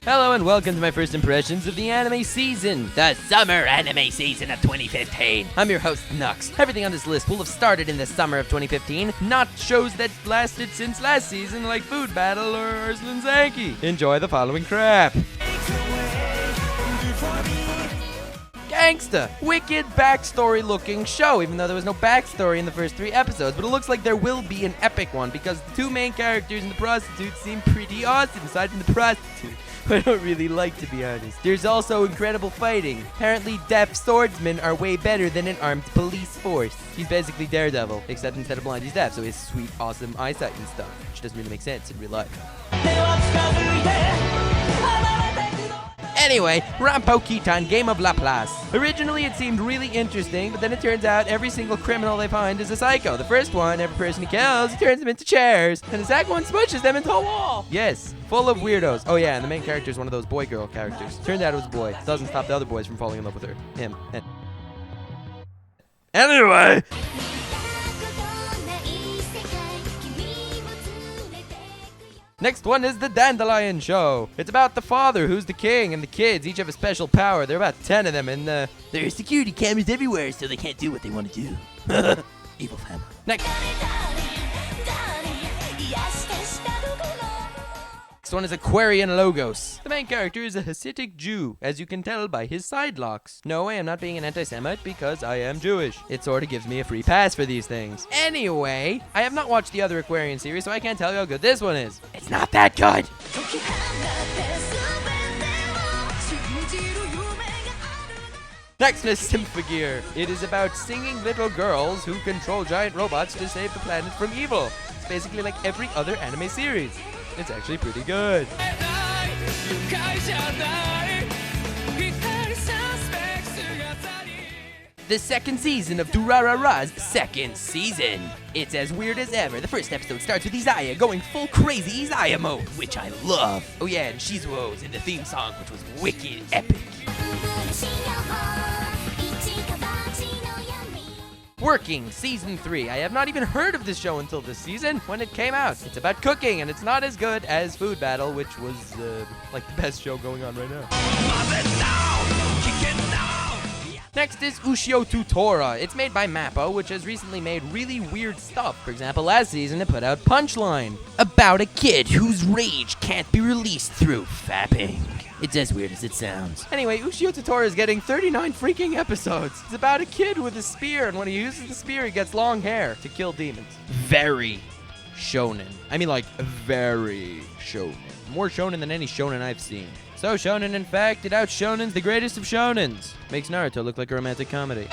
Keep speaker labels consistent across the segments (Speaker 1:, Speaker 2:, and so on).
Speaker 1: Hello and welcome to my first impressions of the anime season, the summer anime season of 2015. I'm your host, Nux. Everything on this list will have started in the summer of 2015, not shows that lasted since last season like Food Battle or Ursula Zanki. Enjoy the following crap. Gangsta! Wicked backstory looking show, even though there was no backstory in the first 3 episodes, but it looks like there will be an epic one because the 2 main characters and the prostitute seem pretty awesome, aside from the prostitute. I don't really like, to be honest. There's also incredible fighting. Apparently deaf swordsmen are way better than an armed police force. He's basically Daredevil, except instead of blind he's deaf, so he has sweet, awesome eyesight and stuff, which doesn't really make sense in real life. Anyway, Rampo Kitan Game of Laplace. Originally it seemed really interesting, but then it turns out every single criminal they find is a psycho. The first one, every person he kills, he turns them into chairs, and the second one smushes them into a wall. Yes, full of weirdos. Oh yeah, and the main character is one of those boy-girl characters. Turned out it was a boy. Doesn't stop the other boys from falling in love with her. Him. Anyway. Next one is the Dandelion Show. It's about the father who's the king and the kids each have a special power. There are about 10 of them and there are security cameras everywhere so they can't do what they want to do. Evil family. Next one is Aquarian Logos. The main character is a Hasidic Jew, as you can tell by his side locks. No, I am not being an anti-Semite because I am Jewish. It sort of gives me a free pass for these things. Anyway, I have not watched the other Aquarian series, so I can't tell you how good this one is. It's not that good! Next is Symphogear. It is about singing little girls who control giant robots to save the planet from evil. It's basically like every other anime series. It's actually pretty good. The second season of Durarara's second season. It's as weird as ever. The first episode starts with Izaya going full crazy Izaya mode, which I love. Oh yeah, and Shizuo's in the theme song, which was wicked epic. Working, Season 3. I have not even heard of this show until this season when it came out. It's about cooking, and it's not as good as Food Battle, which was, like the best show going on right now. Next is Ushio Tutora. It's made by Mappo, which has recently made really weird stuff. For example, last season it put out Punchline, about a kid whose rage can't be released through fapping. It's as weird as it sounds. Anyway, Ushio Tutora is getting 39 freaking episodes. It's about a kid with a spear, and when he uses the spear, he gets long hair to kill demons. Very shonen. I mean, like, very shonen. More shonen than any shonen I've seen. So shonen, in fact, it out-shonens the greatest of shonens. Makes Naruto look like a romantic comedy.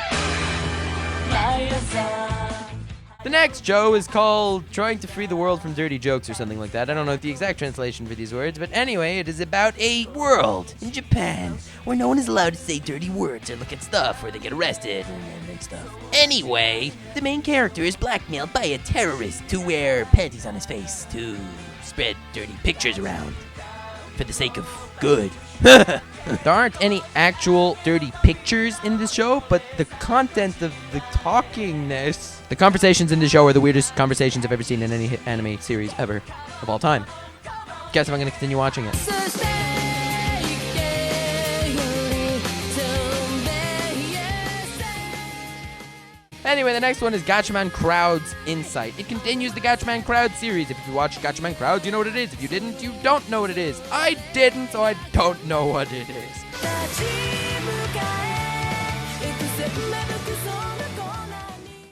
Speaker 1: The next show is called Trying to Free the World from Dirty Jokes or something like that. I don't know the exact translation for these words, but anyway, it is about a world in Japan where no one is allowed to say dirty words or look at stuff where they get arrested and stuff. Anyway, the main character is blackmailed by a terrorist to wear panties on his face to spread dirty pictures around for the sake of good. There aren't any actual dirty pictures in this show, but the content of the talkingness. The conversations in the show are the weirdest conversations I've ever seen in any anime series ever of all time. Guess if I'm going to continue watching it. Anyway, the next one is Gatchaman Crowd's Insight. It continues the Gatchaman Crowd series. If you watch Gatchaman Crowd, you know what it is. If you didn't, you don't know what it is. I didn't, so I don't know what it is.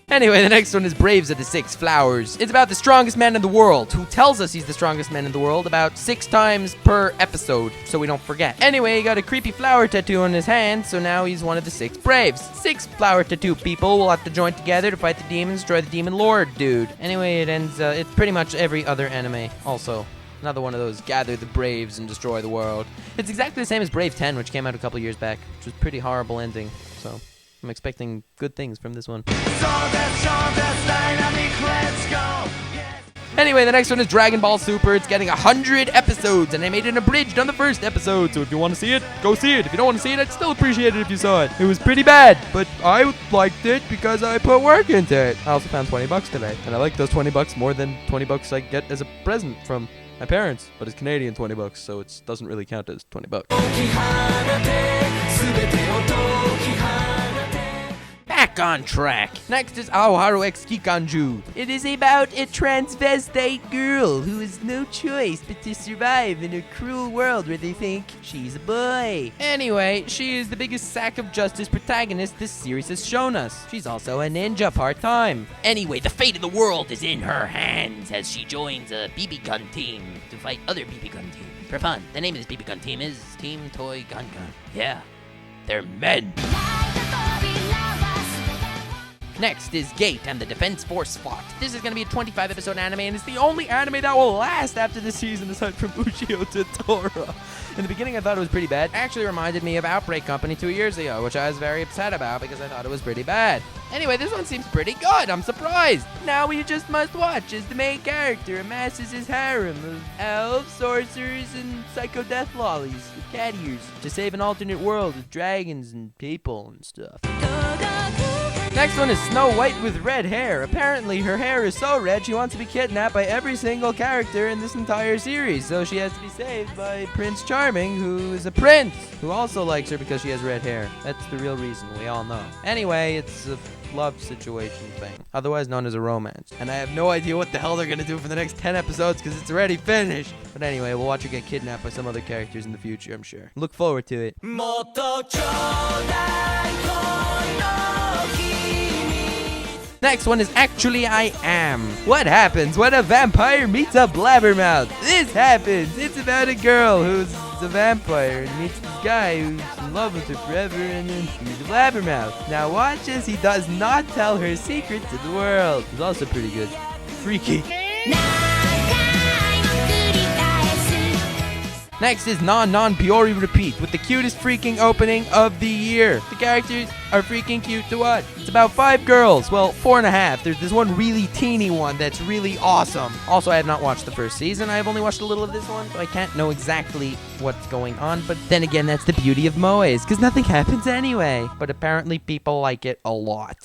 Speaker 1: Anyway, the next one is Braves of the Six Flowers. It's about the strongest man in the world, who tells us he's the strongest man in the world about 6 times per episode, so we don't forget. Anyway, he got a creepy flower tattoo on his hand, so now he's one of the 6 Braves. 6 flower tattoo people will have to join together to fight the demons, destroy the demon lord, dude. Anyway, it ends, it's pretty much every other anime, also. Another one of those gather the Braves and destroy the world. It's exactly the same as Brave 10, which came out a couple years back, which was a pretty horrible ending, so I'm expecting good things from this one. Anyway, the next one is Dragon Ball Super. It's getting 100 episodes, and I made an abridged on the first episode, so if you want to see it, go see it. If you don't want to see it, I'd still appreciate it if you saw it. It was pretty bad, but I liked it because I put work into it. I also found $20 today, and I like those $20 more than $20 I get as a present from my parents, but it's Canadian 20 bucks, so it doesn't really count as 20 bucks. Back on track. Next is Aoharu X Kikanju. It is about a transvestite girl who has no choice but to survive in a cruel world where they think she's a boy. Anyway, she is the biggest sack of justice protagonist this series has shown us. She's also a ninja part-time. Anyway, the fate of the world is in her hands as she joins a BB gun team to fight other BB gun teams. For fun, the name of this BB gun team is Team Toy Gun Gun. Yeah, they're men. Next is Gate and the Defense Force SWAT. This is going to be a 25-episode anime, and it's the only anime that will last after the season aside from Uchiho Totoro. In the beginning, I thought it was pretty bad. It actually reminded me of Outbreak Company 2 years ago, which I was very upset about because I thought it was pretty bad. Anyway, this one seems pretty good. I'm surprised. Now we just must watch as the main character amasses his harem of elves, sorcerers, and psycho death lollies with cat ears to save an alternate world with dragons and people and stuff. Next one is Snow White with red hair. Apparently, her hair is so red she wants to be kidnapped by every single character in this entire series. So she has to be saved by Prince Charming, who is a prince, who also likes her because she has red hair. That's the real reason, we all know. Anyway, it's a love situation thing, otherwise known as a romance. And I have no idea what the hell they're gonna do for the next 10 episodes because it's already finished. But anyway, we'll watch her get kidnapped by some other characters in the future, I'm sure. Look forward to it. Next one is Actually I Am. What happens when a vampire meets a blabbermouth? This happens. It's about a girl who's a vampire and meets this guy who's in love with her forever, and then he's a blabbermouth. Now watch as he does not tell her secret to the world. It's also pretty good. Freaky. Next is Non-Biori Repeat with the cutest freaking opening of the year. The characters are freaking cute to watch. It's about 5 girls. Well, 4.5. There's this one really teeny one that's really awesome. Also, I have not watched the first season. I have only watched a little of this one, so I can't know exactly what's going on. But then again, that's the beauty of moes, because nothing happens anyway. But apparently people like it a lot.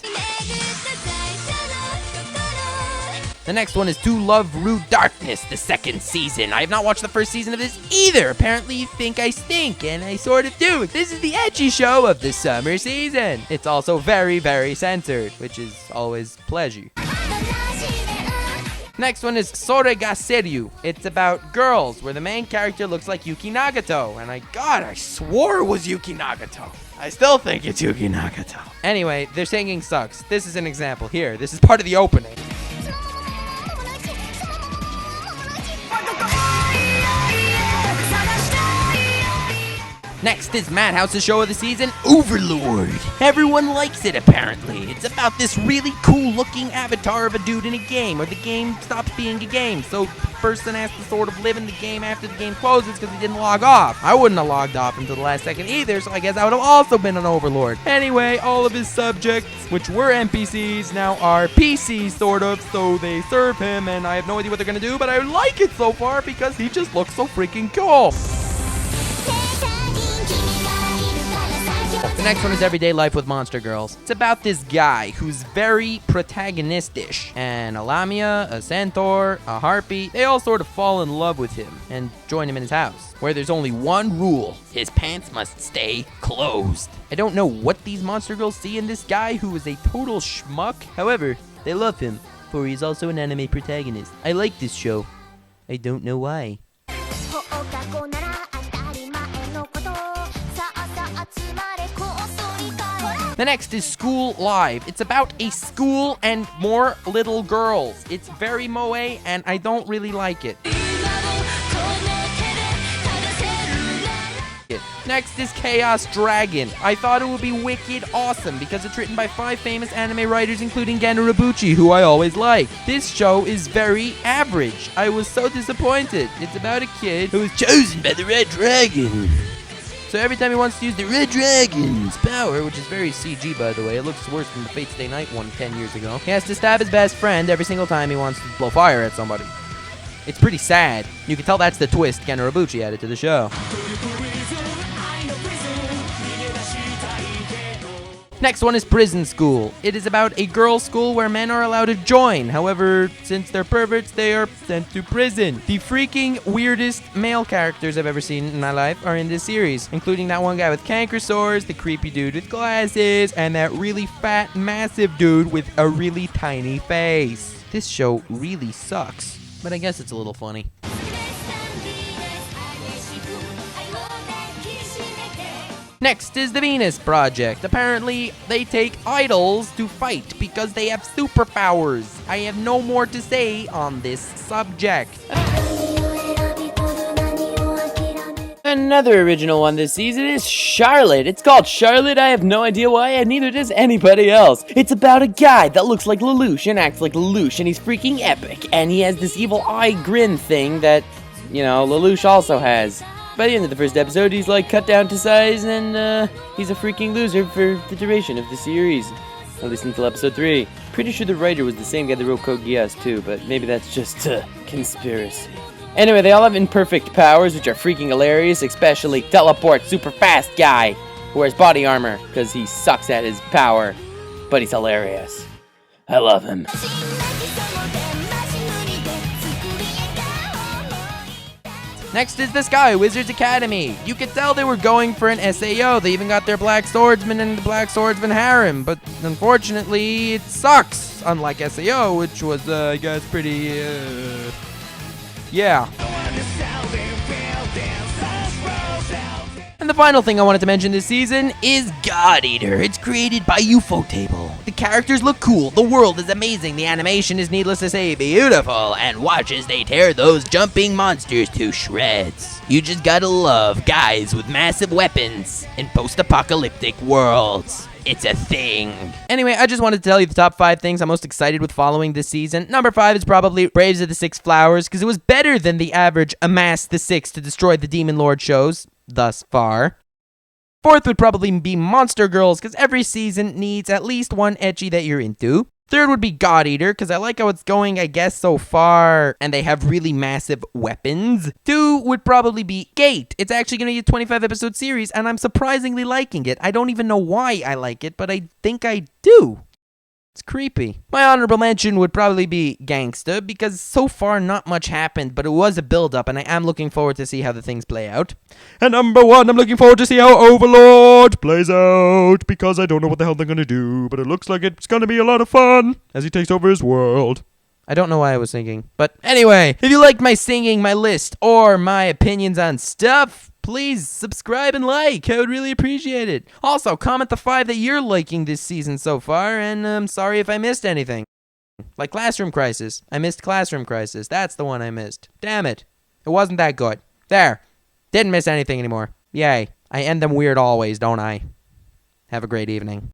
Speaker 1: The next one is To Love Rude Darkness, the 2nd season. I have not watched the first season of this either. Apparently you think I stink, and I sort of do. This is the ecchi show of the summer season. It's also very, very censored, which is always pleasure. Next one is Sore ga Seryu. It's about girls, where the main character looks like Yuki Nagato. And I swore it was Yuki Nagato. I still think it's Yuki Nagato. Anyway, their singing sucks. This is an example. Here, this is part of the opening. Next is Madhouse's show of the season, Overlord. Everyone likes it, apparently. It's about this really cool-looking avatar of a dude in a game, or the game stops being a game, so the person has to sort of live in the game after the game closes because he didn't log off. I wouldn't have logged off until the last second either, so I guess I would have also been an Overlord. Anyway, all of his subjects, which were NPCs, now are PCs, sort of, so they serve him, and I have no idea what they're gonna do, but I like it so far because he just looks so freaking cool. The next one is Everyday Life with Monster Girls. It's about this guy who's very protagonist-ish. And a Lamia, a Centaur, a Harpy, they all sort of fall in love with him and join him in his house, where there's only one rule. His pants must stay closed. I don't know what these Monster Girls see in this guy who is a total schmuck. However, they love him, for he's also an anime protagonist. I like this show. I don't know why. The next is School Live. It's about a school and more little girls. It's very moe, and I don't really like it. Next is Chaos Dragon. I thought it would be wicked awesome because it's written by 5 famous anime writers, including Gen Urobuchi, who I always like. This show is very average. I was so disappointed. It's about a kid who is chosen by the Red Dragon. So every time he wants to use the Red Dragon's power, which is very CG by the way, it looks worse than the Fate Stay Night one 10 years ago, he has to stab his best friend every single time he wants to blow fire at somebody. It's pretty sad. You can tell that's the twist Gen Urobuchi added to the show. Next one is Prison School. It is about a girls' school where men are allowed to join. However, since they're perverts, they are sent to prison. The freaking weirdest male characters I've ever seen in my life are in this series, including that one guy with canker sores, the creepy dude with glasses, and that really fat, massive dude with a really tiny face. This show really sucks, but I guess it's a little funny. Next is the Venus Project. Apparently, they take idols to fight because they have superpowers. I have no more to say on this subject. Another original one this season is Charlotte. It's called Charlotte. I have no idea why, and neither does anybody else. It's about a guy that looks like Lelouch and acts like Lelouch, and he's freaking epic. And he has this evil eye grin thing that, Lelouch also has. By the end of the first episode, he's like cut down to size, and he's a freaking loser for the duration of the series. At least until episode 3. Pretty sure the writer was the same guy that wrote Code Geass too, but maybe that's just a conspiracy. Anyway, they all have imperfect powers, which are freaking hilarious, especially Teleport Super Fast Guy, who wears body armor, because he sucks at his power, but he's hilarious. I love him. Next is the Sky Wizards Academy. You could tell they were going for an SAO. They even got their Black Swordsman and the Black Swordsman harem, but unfortunately, it sucks. Unlike SAO, which was, I guess, pretty, yeah. And the final thing I wanted to mention this season is God Eater. It's created by Ufotable. The characters look cool, the world is amazing, the animation is needless to say beautiful, and watch as they tear those jumping monsters to shreds. You just gotta love guys with massive weapons in post-apocalyptic worlds. It's a thing. Anyway, I just wanted to tell you the top 5 things I'm most excited with following this season. Number 5 is probably Braves of the Six Flowers, because it was better than the average Amass the Six to Destroy the Demon Lord shows thus far. 4th would probably be Monster Girls, because every season needs at least one ecchi that you're into. 3rd would be God Eater, because I like how it's going, I guess, so far, and they have really massive weapons. 2 would probably be Gate. It's actually going to be a 25-episode series, and I'm surprisingly liking it. I don't even know why I like it, but I think I do. It's creepy. My honorable mention would probably be Gangsta, because so far not much happened, but it was a build-up, and I am looking forward to see how the things play out. And number 1, I'm looking forward to see how Overlord plays out, because I don't know what the hell they're gonna do, but it looks like it's gonna be a lot of fun as he takes over his world. I don't know why I was singing, but anyway, if you liked my singing, my list, or my opinions on stuff, please subscribe and like. I would really appreciate it. Also, comment the 5 that you're liking this season so far, and I'm sorry if I missed anything. Like Classroom Crisis. I missed Classroom Crisis. That's the one I missed. Damn it. It wasn't that good. There. Didn't miss anything anymore. Yay. I end them weird always, don't I? Have a great evening.